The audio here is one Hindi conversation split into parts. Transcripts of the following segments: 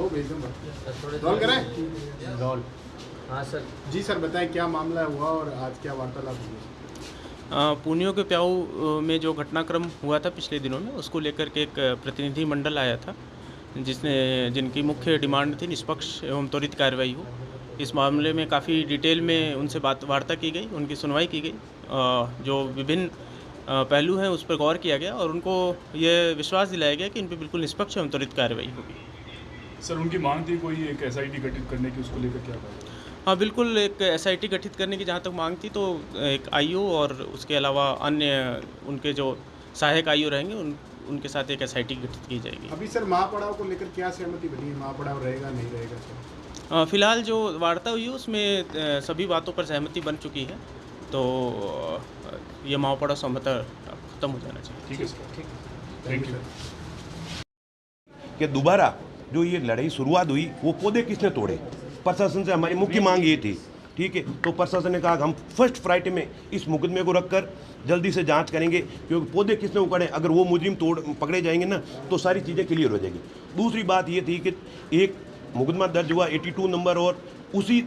रोल करें। रोल। हाँ सर जी सर बताएं क्या मामला हुआ और आज क्या वार्तालाप हुई। पुनियो के प्याऊ में जो घटनाक्रम हुआ था पिछले दिनों में, उसको लेकर के एक प्रतिनिधि मंडल आया था जिनकी मुख्य डिमांड थी निष्पक्ष एवं त्वरित कार्रवाई हो। इस मामले में काफ़ी डिटेल में उनसे वार्ता की गई, उनकी सुनवाई की गई। जो विभिन्न पहलू हैं उस पर गौर किया गया और उनको ये विश्वास दिलाया गया कि इन पर बिल्कुल निष्पक्ष एवं त्वरित कार्रवाई होगी। सर उनकी मांग थी कोई एक एसआईटी गठित करने की, उसको लेकर क्या कहा? हाँ बिल्कुल, एक एसआईटी गठित करने की जहाँ तक मांग थी तो एक आईओ और उसके अलावा अन्य उनके जो सहायक आईओ रहेंगे उनके साथ एक एसआईटी गठित की जाएगी। अभी सर महापड़ाव को लेकर क्या सहमति बनी है, महापड़ाव रहेगा नहीं रहेगा सर? फिलहाल जो वार्ता हुई है उसमें सभी बातों पर सहमति बन चुकी है, तो ये महापड़ाव समझौता खत्म हो जाना चाहिए। ठीक है सर, ठीक, थैंक यू। कि दोबारा जो ये लड़ाई शुरुआत हुई वो पौधे किसने तोड़े, प्रशासन से हमारी मुख्य मांग ये थी। ठीक है, तो प्रशासन ने कहा कि हम फर्स्ट फ्राइडे में इस मुकदमे को रखकर जल्दी से जांच करेंगे, क्योंकि पौधे किसने उखाड़े, अगर वो मुजरिम पकड़े जाएंगे ना तो सारी चीज़ें क्लियर हो जाएगी। दूसरी बात ये थी कि एक मुकदमा दर्ज हुआ 82 नंबर और उसी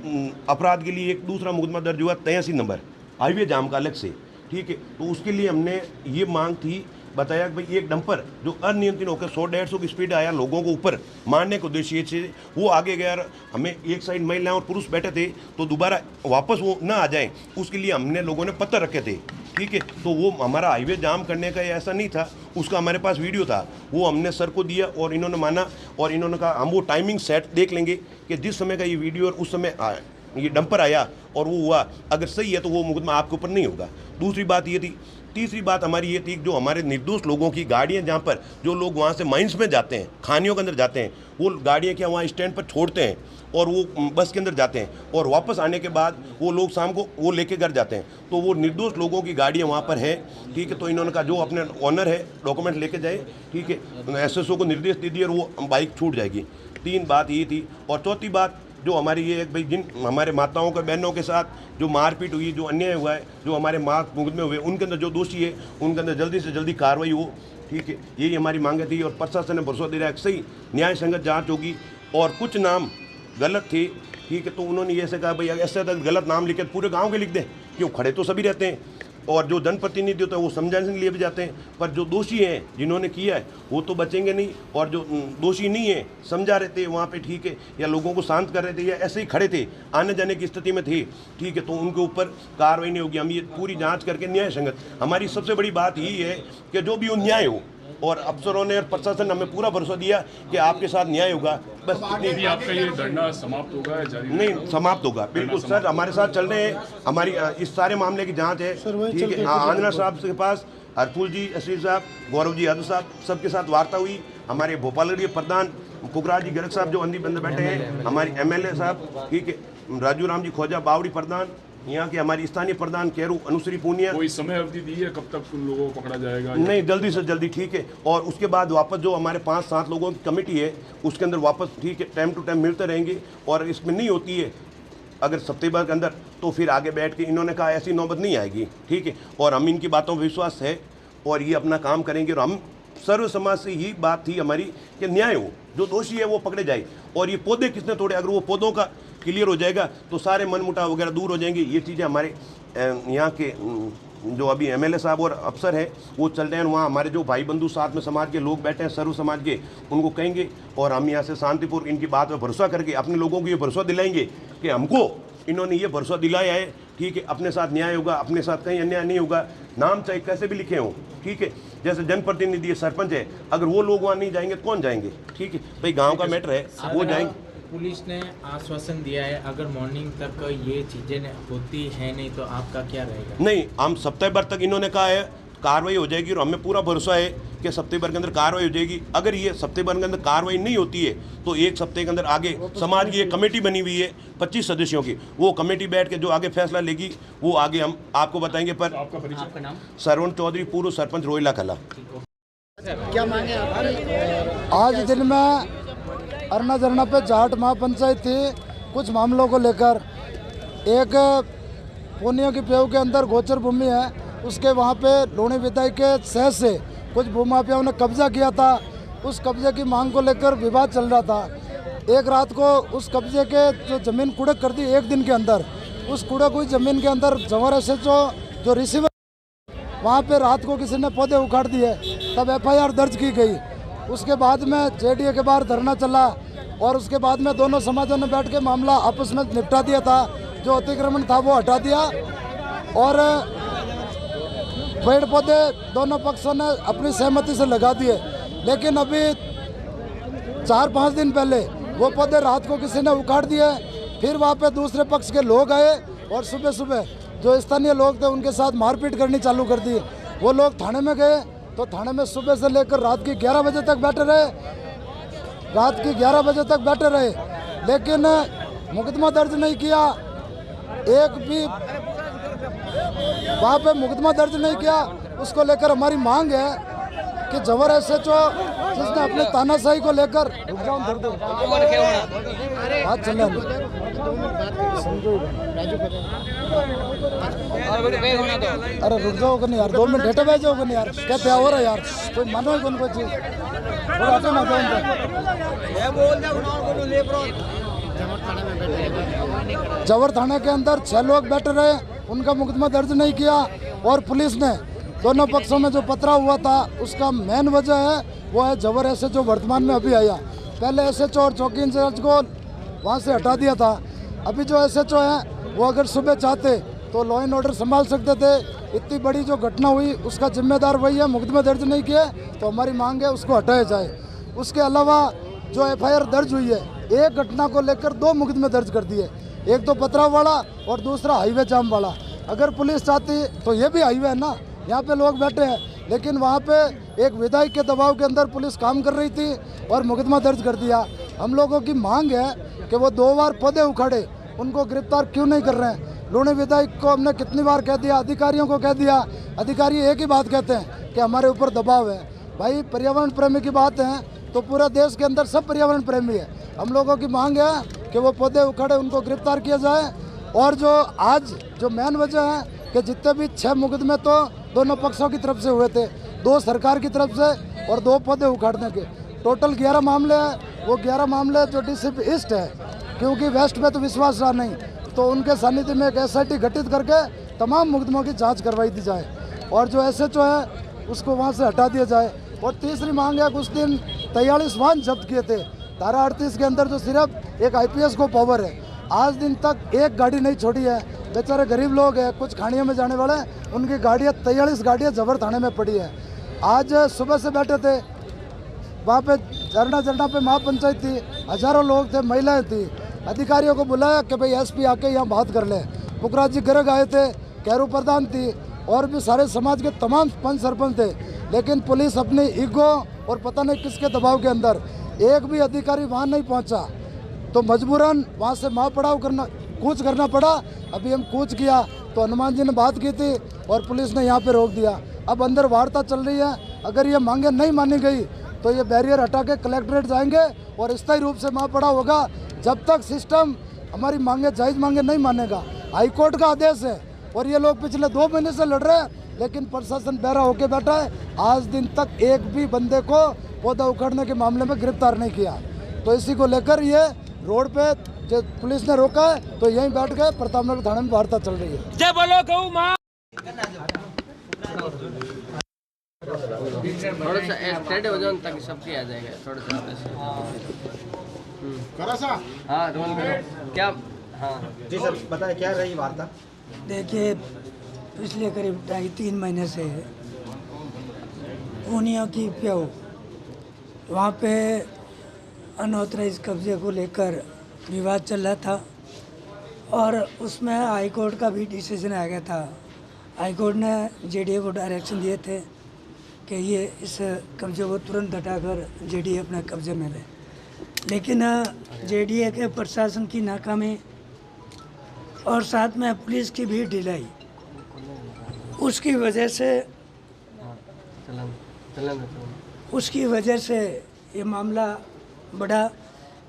अपराध के लिए एक दूसरा मुकदमा दर्ज हुआ 83 नंबर हाईवे जाम का अलग से। ठीक है, तो उसके लिए हमने ये मांग थी, बताया कि भाई एक डंपर जो अनियंत्रित होकर 100-150 की स्पीड आया लोगों को ऊपर मारने को उद्देश्य से वो आगे गया, हमें एक साइड महिलाएं और पुरुष बैठे थे तो दोबारा वापस वो ना आ जाए उसके लिए हमने लोगों ने पत्थर रखे थे। ठीक है, तो वो हमारा हाईवे जाम करने का ऐसा नहीं था, उसका हमारे पास वीडियो था, वो हमने सर को दिया और इन्होंने माना और इन्होंने कहा हम वो टाइमिंग सेट देख लेंगे कि जिस समय का ये वीडियो और उस समय ये डंपर आया और वो हुआ, अगर सही है तो वो मुकदमा आपके ऊपर नहीं होगा। दूसरी बात ये थी। तीसरी बात हमारी ये थी, जो हमारे निर्दोष लोगों की गाड़ियाँ, जहाँ पर जो लोग वहाँ से माइंस में जाते हैं, खानियों के अंदर जाते हैं, वो गाड़ियाँ क्या वहाँ स्टैंड पर छोड़ते हैं और वो बस के अंदर जाते हैं और वापस आने के बाद वो लोग शाम को वो लेके घर जाते हैं, तो वो निर्दोष लोगों की गाड़ियाँ वहाँ पर है। ठीक है, तो इन्होंने कहा जो अपने ऑनर है डॉक्यूमेंट लेके जाए। ठीक है, एसएसओ को निर्देश दे दिए और वो बाइक छूट जाएगी। तीन बात ये थी। और चौथी बात जो हमारी ये भाई जिन हमारे माताओं के बहनों के साथ जो मारपीट हुई, जो अन्याय हुआ है, जो हमारे मुकदमे हुए, उनके अंदर जो दोषी है उनके अंदर जल्दी से जल्दी कार्रवाई हो। ठीक है, यही हमारी मांगे थी और प्रशासन ने भरोसा दे रहा है सही न्याय संगत जांच होगी। और कुछ नाम गलत थे, ठीक है, तो उन्होंने ये ऐसे कहा भाई ऐसे गलत नाम लिखे पूरे गाँव के लिख दें, क्यों खड़े तो सभी रहते हैं और जो जनप्रतिनिधि होते हैं वो समझाने के लिए भी जाते हैं, पर जो दोषी हैं जिन्होंने किया है वो तो बचेंगे नहीं, और जो दोषी नहीं है समझा रहे थे वहाँ पे, ठीक है, या लोगों को शांत कर रहे थे या ऐसे ही खड़े थे आने जाने की स्थिति में थे, ठीक है, तो उनके ऊपर कार्रवाई नहीं होगी। हम ये पूरी जांच करके न्याय संगत, हमारी सबसे बड़ी बात यही है कि जो भी वो न्याय हो, और अफसरों ने और प्रशासन ने हमें पूरा भरोसा दिया कि आपके साथ न्याय होगा। बस अभी आपका ये धरना समाप्त होगा या जारी? नहीं, समाप्त होगा बिल्कुल सर, हमारे साथ चल रहे हैं, हमारी इस सारे मामले की जांच है। ठीक है, आंजना साहब के पास हरफुल जी, असीर साहब, गौरव जी यादव साहब, सबके साथ वार्ता हुई। हमारे भोपाल के प्रधान पुखराज जी गर्ग साहब जो अंधी बंद बैठे हैं, हमारी एमएलए साहब, ठीक है, राजू राम जी खोजा बावड़ी प्रधान, यहाँ के हमारी स्थानीय प्रधान केरू अनुश्री पूनिया। कोई समय अवधि दी है कब तक उन लोगों को पकड़ा जाएगा? नहीं, जल्दी से जल्दी। ठीक है, और उसके बाद वापस जो हमारे 5-7 लोगों की कमेटी है उसके अंदर वापस, ठीक है, टाइम टू टाइम मिलते रहेंगे। और इसमें नहीं होती है अगर सितंबर के अंदर तो फिर आगे बैठ के, इन्होंने कहा ऐसी नौबत नहीं आएगी। ठीक है, और हम इनकी बातों पर विश्वास है और ये अपना काम करेंगे। और हम सर्व समाज से यही बात थी हमारी कि न्याय हो, जो दोषी है वो पकड़े जाए। और ये पौधे किसने तोड़े, अगर वो पौधों का क्लियर हो जाएगा तो सारे मनमुटाव वगैरह दूर हो जाएंगे। ये चीज़ें हमारे यहाँ के जो अभी एमएलए साहब और अफसर हैं वो चल रहे हैं, वहाँ हमारे जो भाई बंधु साथ में समाज के लोग बैठे हैं सर्व समाज के, उनको कहेंगे और हम यहाँ से शांतिपूर्वक इनकी बात पर भरोसा करके अपने लोगों को ये भरोसा दिलाएंगे कि हमको इन्होंने ये भरोसा दिलाया है, ठीक है, अपने साथ न्याय होगा, अपने साथ कहीं अन्याय नहीं होगा। नाम चाहे कैसे भी लिखे हों, ठीक है, जैसे जनप्रतिनिधि सरपंच है, अगर वो लोग वहाँ नहीं जाएंगे कौन जाएंगे? ठीक है भाई, गाँव का मैटर है, वो जाएंगे। पुलिस ने आश्वासन दिया है अगर मॉर्निंग तक ये चीज़ें होती है नहीं तो आपका क्या रहेगा? नहीं, हम सितंबर तक इन्होंने कहा है कार्रवाई हो जाएगी और हमें पूरा भरोसा है कि सितंबर के अंदर कार्रवाई हो जाएगी। अगर ये सितंबर के अंदर कार्रवाई नहीं होती है तो एक सप्ताह के अंदर आगे समाज की एक कमेटी बनी हुई है 25 सदस्यों की, वो कमेटी बैठ के जो आगे फैसला लेगी वो आगे हम आपको बताएंगे। पर आपका नाम? सरवण चौधरी, पूर्व सरपंच रोहिला कला। क्या मांगे आज दिन में अरना जरना पे जाट महापंचायत थी कुछ मामलों को लेकर। एक पुनियो की पेव के अंदर गोचर भूमि है, उसके वहाँ पे लोणी विधायक के शहर से कुछ भूमाफियाओं ने कब्जा किया था। उस कब्जे की मांग को लेकर विवाद चल रहा था। एक रात को उस कब्जे के जो ज़मीन कुड़क कर दी एक दिन के अंदर, उस कुड़क हुई ज़मीन के अंदर जवर SHO जो रिसीवर वहाँ पे रात को किसी ने पौधे उखाड़ दिए, तब FIR दर्ज की गई। उसके बाद में JDA के बाहर धरना चला और उसके बाद में दोनों समाजों ने बैठ के मामला आपस में निपटा दिया था। जो अतिक्रमण था वो हटा दिया और पेड़ पौधे दोनों पक्षों ने अपनी सहमति से लगा दिए। लेकिन अभी 4-5 दिन पहले वो पौधे रात को किसी ने उखाड़ दिए। फिर वहाँ पे दूसरे पक्ष के लोग आए और सुबह सुबह जो स्थानीय लोग थे उनके साथ मारपीट करनी चालू कर दी। वो लोग थाने में गए तो थाने में सुबह से लेकर रात की 11 बजे तक बैठे रहे, लेकिन मुकदमा दर्ज नहीं किया। एक भी वहाँ पे मुकदमा दर्ज नहीं किया। उसको लेकर हमारी मांग है कि जवर SHO जिसने अपने तानाशाही को लेकर बात चल अरे रुक जाओ नहीं यार, 2 मिनट हेटे बैठ जाओ नहीं यार, क्या हो रहा है यार, कोई मानो ही कोई चीज जवर थाने के अंदर 6 लोग बैठे रहे, उनका मुकदमा दर्ज नहीं किया। और पुलिस ने दोनों पक्षों में जो पथराव हुआ था उसका मेन वजह है वो है जवर SHO वर्तमान में अभी आया। पहले SHO और चौकी इंचार्ज को वहाँ से हटा दिया था। अभी जो SHO है वो अगर सुबह चाहते तो लॉ एंड ऑर्डर संभाल सकते थे। इतनी बड़ी जो घटना हुई उसका जिम्मेदार वही है, मुकदमा दर्ज नहीं किए तो हमारी मांग है उसको हटाया जाए। उसके अलावा जो FIR दर्ज हुई है, एक घटना को लेकर 2 मुकदमे दर्ज कर दिए, एक तो पथराव वाला और दूसरा हाईवे जाम वाला। अगर पुलिस चाहती तो ये भी हाईवे है ना, यहाँ पे लोग बैठे हैं, लेकिन वहाँ पे एक विधायक के दबाव के अंदर पुलिस काम कर रही थी और मुकदमा दर्ज कर दिया। हम लोगों की मांग है कि वो 2 बार पौधे उखाड़े, उनको गिरफ्तार क्यों नहीं कर रहे हैं। लूणी विधायक को हमने कितनी बार कह दिया, अधिकारियों को कह दिया, अधिकारी एक ही बात कहते हैं कि हमारे ऊपर दबाव है। भाई पर्यावरण प्रेमी की बात है तो पूरा देश के अंदर सब पर्यावरण प्रेमी है। हम लोगों की मांग है कि वो पौधे उखाड़े, उनको गिरफ्तार किया जाए। और जो आज जो मेन वजह है कि जितने भी 6 मुकदमे तो दोनों पक्षों की तरफ से हुए थे, 2 सरकार की तरफ से और 2 पौधे उखाड़ने के, टोटल 11 मामले हैं। वो 11 मामले जो DCP ईस्ट है, क्योंकि वेस्ट में तो विश्वास रहा नहीं, तो उनके सानिध्य में एक SIT गठित करके तमाम मुकदमों की जांच करवाई दी जाए और जो SHO है उसको वहां से हटा दिया जाए। और तीसरी मांग है, कुछ दिन 43 वाहन जब्त किए थे धारा 38 के अंदर, जो सिर्फ एक IPS को पावर है, आज दिन तक एक गाड़ी नहीं छोड़ी है। बेचारे गरीब लोग हैं, कुछ खाड़ियों में जाने वाले, उनकी गाड़ियाँ 43 गाड़ियाँ जबर थाने में पड़ी है। आज सुबह से बैठे थे वहाँ पे, झरना पे महापंचायत थी, हजारों लोग थे, महिलाएं थी। अधिकारियों को बुलाया कि भाई SP आके यहाँ बात कर ले। पुखराज जी गर्ग आए थे, कैरू प्रधान थी और भी सारे समाज के तमाम पंच सरपंच थे, लेकिन पुलिस अपनी ईगो और पता नहीं किसके दबाव के अंदर एक भी अधिकारी वहाँ नहीं पहुँचा, तो मजबूरन वहाँ से कूच करना पड़ा। अभी हम कूच किया तो हनुमान जी ने बात की थी और पुलिस ने यहाँ पे रोक दिया। अब अंदर वार्ता चल रही है, अगर ये मांगे नहीं मानी गई तो ये बैरियर हटा के कलेक्ट्रेट जाएंगे और स्थायी रूप से वहाँ पड़ा होगा जब तक सिस्टम हमारी मांगे जायज़ मांगे नहीं मानेगा। हाईकोर्ट का आदेश है और ये लोग पिछले 2 महीने से लड़ रहे हैं, लेकिन प्रशासन बहरा होकर बैठा है। आज दिन तक एक भी बंदे को पौधा उखाड़ने के मामले में गिरफ्तार नहीं किया। तो इसी को लेकर ये रोड पे जो पुलिस ने रोका है, तो यहीं बैठ के प्रतापनगर थाने में वार्ता चल रही है। जय बोलो गौ मां। थोड़ा सा स्ट्रेट हो जाओ ताकि सबकी आ जाएगा, थोड़ा सा हाँ रोल करो क्या। हाँ जी सर बताएं क्या रही वार्ता। देखिए पिछले करीब 2.5-3 महीने से पूनिया की प्याऊ वहाँ पे अनऑथराइज कब्जे को लेकर विवाद चल रहा था और उसमें हाई कोर्ट का भी डिसीजन आ गया था। हाई कोर्ट ने JDA को डायरेक्शन दिए थे कि ये इस कब्जे को तुरंत हटाकर JDA अपने कब्जे में ले, लेकिन JDA के प्रशासन की नाकामी और साथ में पुलिस की भी ढिलाई, उसकी वजह से ये मामला बढ़ा।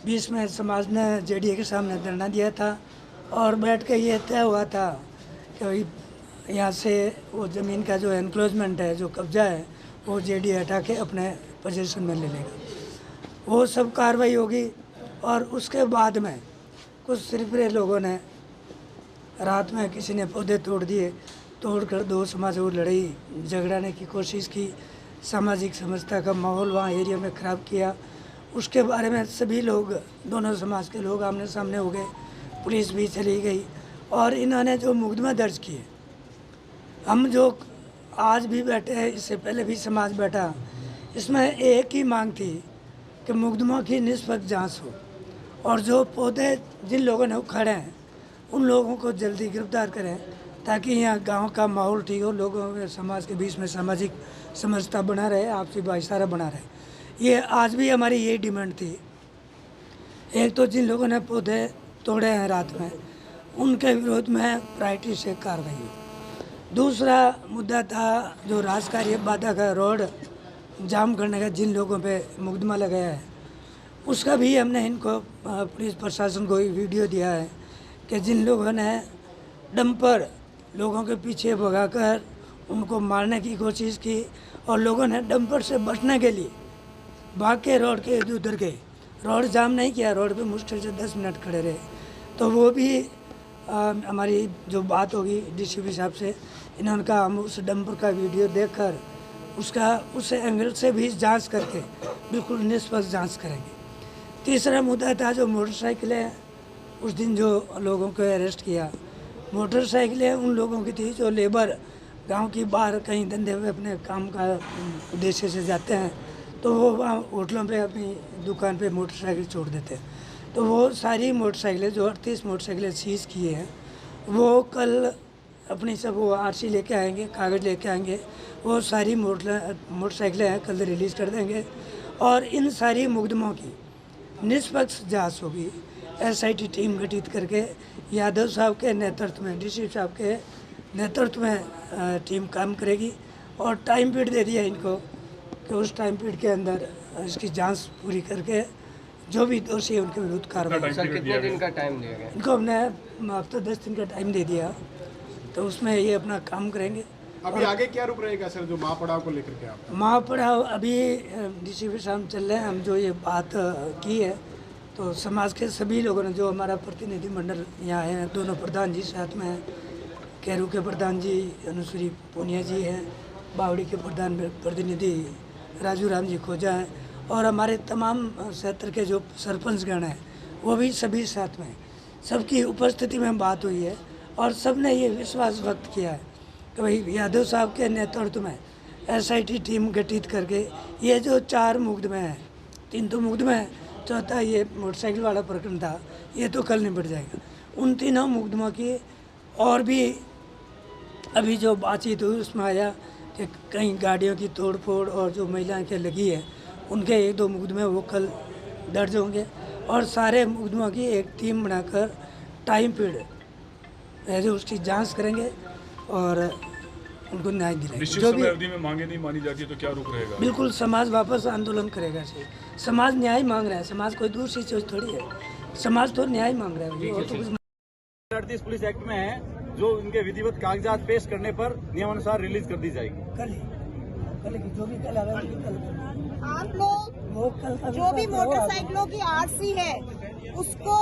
बीच में समाज ने JDA के सामने धरना दिया था और बैठ के ये तय हुआ था कि यहाँ से वो ज़मीन का जो एनक्लोजमेंट है, जो कब्जा है, वो JDA हटा के अपने पोजीशन में ले लेगा। वो सब कार्रवाई होगी और उसके बाद में कुछ सिरफिरे लोगों ने रात में किसी ने पौधे तोड़ दिए, तोड़कर दो समाजों को लड़ाई झगड़ाने की कोशिश की, सामाजिक समझता का माहौल वहाँ एरिया में ख़राब किया। उसके बारे में सभी लोग, दोनों समाज के लोग आमने सामने हो गए, पुलिस भी चली गई और इन्होंने जो मुकदमा दर्ज किए, हम जो आज भी बैठे हैं, इससे पहले भी समाज बैठा, इसमें एक ही मांग थी कि मुकदमा की निष्पक्ष जांच हो और जो पौधे जिन लोगों ने उखाड़े हैं उन लोगों को जल्दी गिरफ्तार करें ताकि यहाँ गांव का माहौल ठीक हो, लोगों में समाज के बीच में सामाजिक समझता बना रहे, आपसी भाईचारा बना रहे। ये आज भी हमारी यही डिमांड थी। एक तो जिन लोगों ने पौधे तोड़े हैं रात में, उनके विरोध में प्रायोरिटी से कार्रवाई हुई। दूसरा मुद्दा था जो राजकार्य बाधा का रोड जाम करने का जिन लोगों पे मुकदमा लगाया है, उसका भी हमने इनको पुलिस प्रशासन को वीडियो दिया है कि जिन लोगों ने डंपर लोगों के पीछे भगाकर उनको मारने की कोशिश की और लोगों ने डंपर से बचने के लिए भाग के रोड के इधर उधर गए, रोड जाम नहीं किया, रोड पे मुश्किल से 10 मिनट खड़े रहे। तो वो भी हमारी जो बात होगी डीसीपी साहब से, इन्होंने कहा हम उस डंपर का वीडियो देखकर उसका उस एंगल से भी जांच करके बिल्कुल निष्पक्ष जांच करेंगे। तीसरा मुद्दा था जो मोटरसाइकिलें, उस दिन जो लोगों को अरेस्ट किया, मोटरसाइकिलें उन लोगों की थी जो लेबर गांव की बाहर कहीं धंधे में अपने काम का उद्देश्य से जाते हैं, तो वो वहाँ होटलों पे अपनी दुकान पे मोटरसाइकिल छोड़ देते हैं। तो वो सारी मोटरसाइकिलें जो 38 मोटरसाइकिलें सीज किए हैं, वो कल अपनी सब वो आरसी लेके आएंगे, कागज़ लेके आएंगे, वो सारी मोटरसाइकिलें हैं कल रिलीज़ कर देंगे और इन सारी मुकदमों की निष्पक्ष जांच होगी। एसआईटी टीम गठित करके यादव साहब के नेतृत्व में, डीसी साहब के नेतृत्व में टीम काम करेगी और टाइम पीरियड दे दिया इनको कि उस टाइम पीरियड के अंदर इसकी जांच पूरी करके जो भी दोषी है उनके विरुद्ध कार्रवाई। सर कितने दिन का टाइम दिया गया? इनको हमने हफ्ता 10 दिन का टाइम दे दिया, तो उसमें ये अपना काम करेंगे। अभी आगे क्या रुक रहेगा सर जो महापड़ाव को लेकर के आप? महापड़ाव अभी डीसीपी साहब चल रहे हैं। हम जो ये बात की है तो समाज के सभी लोगों ने, जो हमारा प्रतिनिधिमंडल यहाँ है, दोनों प्रधान जी साथ में हैं, कैरू के प्रधान जी अनुश्री पूनिया जी हैं, बावड़ी के प्रधान प्रतिनिधि राजू राम जी खोजा हैं और हमारे तमाम क्षेत्र के जो सरपंचगण हैं वो भी सभी साथ में, सबकी उपस्थिति में बात हुई है और सब ने ये विश्वास व्यक्त किया है कि भाई यादव साहब के नेतृत्व में एसआईटी टीम गठित करके ये जो 4 मुकदमे हैं, 3 तो मुकदमे हैं, चौथा ये मोटरसाइकिल वाला प्रकरण था, ये तो कल निपट जाएगा। उन तीनों मुकदमों की और भी अभी जो बातचीत हुई उसमें आया कि कहीं गाड़ियों की तोड़ फोड़ और जो महिलाएं के लगी है उनके 1-2 मुकदमे वो कल दर्ज होंगे और सारे मुकदमों की एक टीम बनाकर टाइम पीरियड है जो उसकी जांच करेंगे और उनको न्याय दिलाएंगे। जो भी अवधि में मांगे नहीं मानी जाती है तो क्या रुक रहेगा? बिल्कुल समाज वापस आंदोलन करेगा। समाज न्याय मांग रहा है, समाज कोई दूसरी चीज थोड़ी है, समाज तो न्याय मांग रहा है। और तो कुछ 38 पुलिस एक्ट में है जो इनके विधिवत कागजात पेश करने पर नियमानुसार रिलीज कर दी जाएगी। कल जो भी कल आप लोग जो भी मोटरसाइकिलों की आरसी है उसको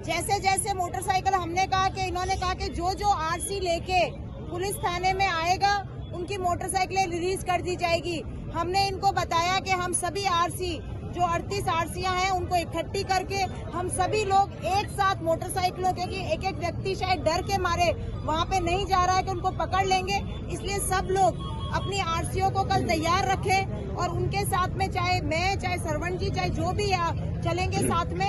जैसे जैसे मोटरसाइकिल, हमने कहा कि इन्होंने कहा कि जो जो आरसी लेके पुलिस थाने में आएगा उनकी मोटरसाइकिलें रिलीज कर दी जाएगी। हमने इनको बताया कि हम सभी आरसी जो 38 आरसियां हैं उनको इकट्ठी करके हम सभी लोग एक साथ मोटरसाइकिलों के, कि एक एक व्यक्ति शायद डर के मारे वहां पे नहीं जा रहा है कि उनको पकड़ लेंगे, इसलिए सब लोग अपनी आरसीओ को कल तैयार रखें और उनके साथ में चाहे मैं, चाहे सरवण जी, चाहे जो भी चलेंगे साथ में।